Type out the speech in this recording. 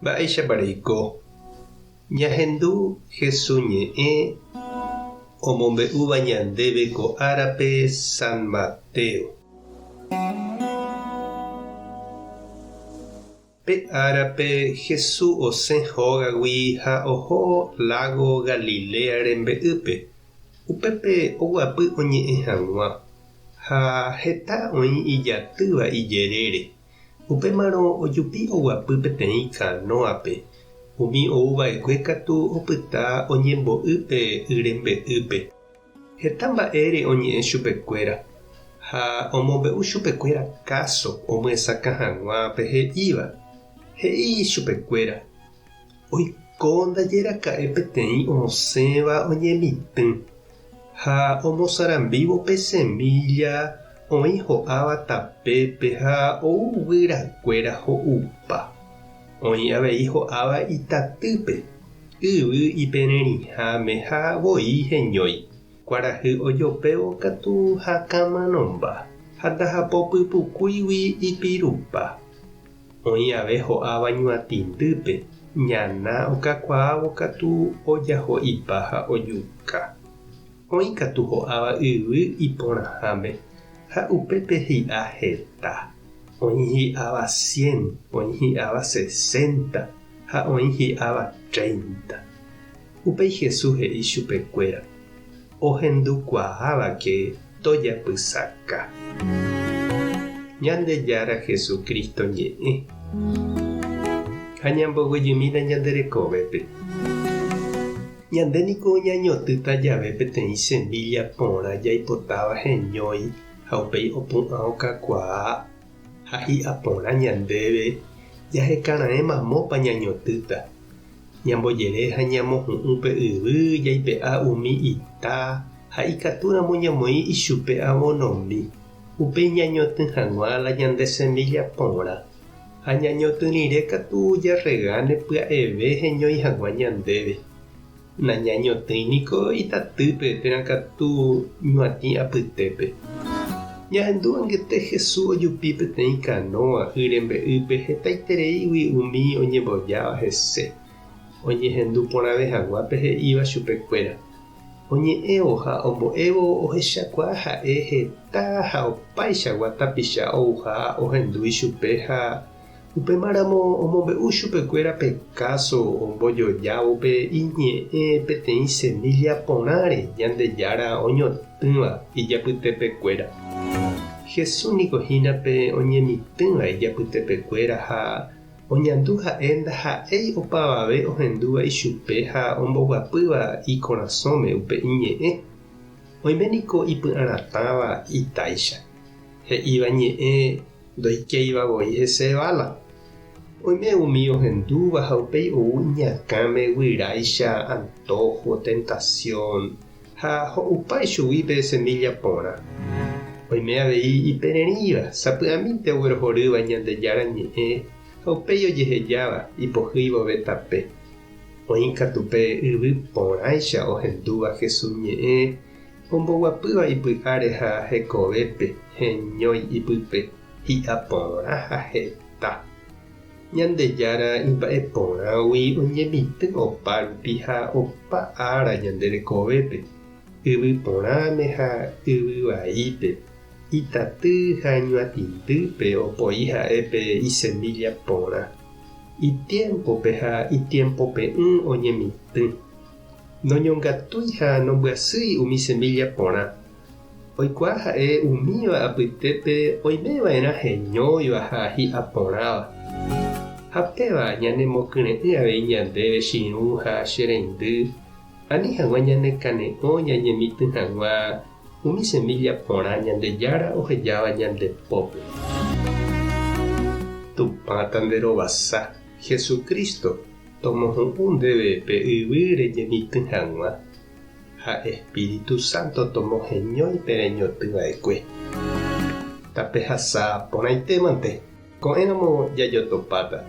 Mba'éichapareiko ñahendu Jesús ñe'ẽ omombe'úva ñandéve ko árape San Mateo. Pe árape Jesús osẽ hógagui ha oho lago Galilea rembe'ýpe. Upépe oguapy oñe'ẽ hag̃ua ha heta oĩ ijatýva ijerére. Upémarõ ojupi oguapy peteĩ kanóape. Umi ouva'ekue katu opyta oñembo'ýpe yrembe'ýpe. Heta mba'ére oñe'ẽ chupekuéra ha omombe'u chupekuéra káso omyesaka hag̃uápe he'íva. He'i chupekuéra: oikóndajeraka'e peteĩ osẽva oñemitỹ ha omosarambívo pe semilla oĩ ho'áva tapépe ha ouvýrakuéra ho'upa. Oĩ avei ho'áva itatýpe, yvy ipererĩháme ha voi heñói. Kuarahy ojopévo katu ha kamanomba ha ndahapopypukúigui ipirupa. Oĩ ave ho'áva ñuatĩndýpe, ñana okakuaávo katu ojaho ipa ha ojuka. Oĩ katu ho'áva yvy iporãháme ha upépe hi'a heta. Oĩ hi'áva 100, oĩ hi'áva 60 ha oĩ hi'áva 30. Upéi Jesús he'i chupekuéra: ohendukuaávake tojapysáka. Ñandejára Jesucristo ñe'ẽ ha ñamboguejymína ñanderekovépe. Ñandéniko ñañotýta jave peteĩ semilla porã jaipotáva heñói ha upéi opu'ã okakuaa ha hi'a porã ñandéve jahekara'ẽmamópa ñañotýta. Ñambojere ha ñamohu'ũ pe yvy jaipe'a umi ita ha ikatúramo ñamoĩ ichupe avonomi. Upéi ñañotỹ hag̃ua la ñande semilla porã ha ñañotỹrire katu jarregáne pya'eve heñói hag̃ua ñandéve. Nañañotỹiniko itatýpe terakatu ñuatĩ apytépe. Ñahendu ãngete Jesús ojupi peteĩ kanóa yrembe'ýpe hetaitereígui umi oñembojáva hese. Oñehendu porãve hag̃uápe he'íva chupekuéra: oñe'ẽvo ha ombo'évo ohechakuaa ha'e heta ha opaichagua tapicha ouha ohendúi chupe ha upémaramo omombe'u chupekuéra pe káso ombojojávo pe iñe'ẽ peteĩ semilla porãre Ñandejára oñotỹva ijapytepekuéra. Jesús niko hínape oñemitỹva ijapytepekuéra ha oñandu ha'e ndaha'éi opavave ohendúva ichupe ha omboguapýva ikorasõme upe iñe'ẽ. Oiméniko ipy'aratãva itáicha. He'íva ñe'ẽ ndoikéivavoi hesevála. Oime umi ohendúva ha upéi ou iñakãme guyráicha antojo, tentación ha ho'upái chuguipe semilla porã. Oime avei ipererĩva sapy'amínte oguerohorýva Ñandejára ñe'ẽ ha upéi ojehejáva ipohýivove tape. Oĩ katupe yvy porãicha ohendúva Jesús ñe'ẽ omboguapýva ipy'áre ha hekovépe heñói ipype hi'a porã ha heta. Ñandejára imba'eporãgui oñemitỹ opa rupi ha opa ára ñanderekovépe, yvy porãme ha yvy vaípe, itatý ha ñuatĩndýpe opoi ha'épe isemilla porã. Itiempope ha itiempope oñemitỹ. Noñongatúi ha nombyasýi umi semilla porã. Oikuaa ha'e umíva apytépe oimeva'erã heñóiva ha hi'a porãva. Ha péva ñanemokyre'ỹ avei ñandéve chiru ha chereindy ani hag̃ua ñanekane'õ ñañemitỹ hag̃ua umi semilla porã Ñandejára ohejáva ñandepópe. Tupãta nde rovasa Jesucristo tomohu'ũ ndéve pe yvy reñemitỹ hag̃ua ha Espíritu Santo tomoheñói pe reñotỹva'ekue. Tape hasa porãitémante ko'ẽramo jajotopáta.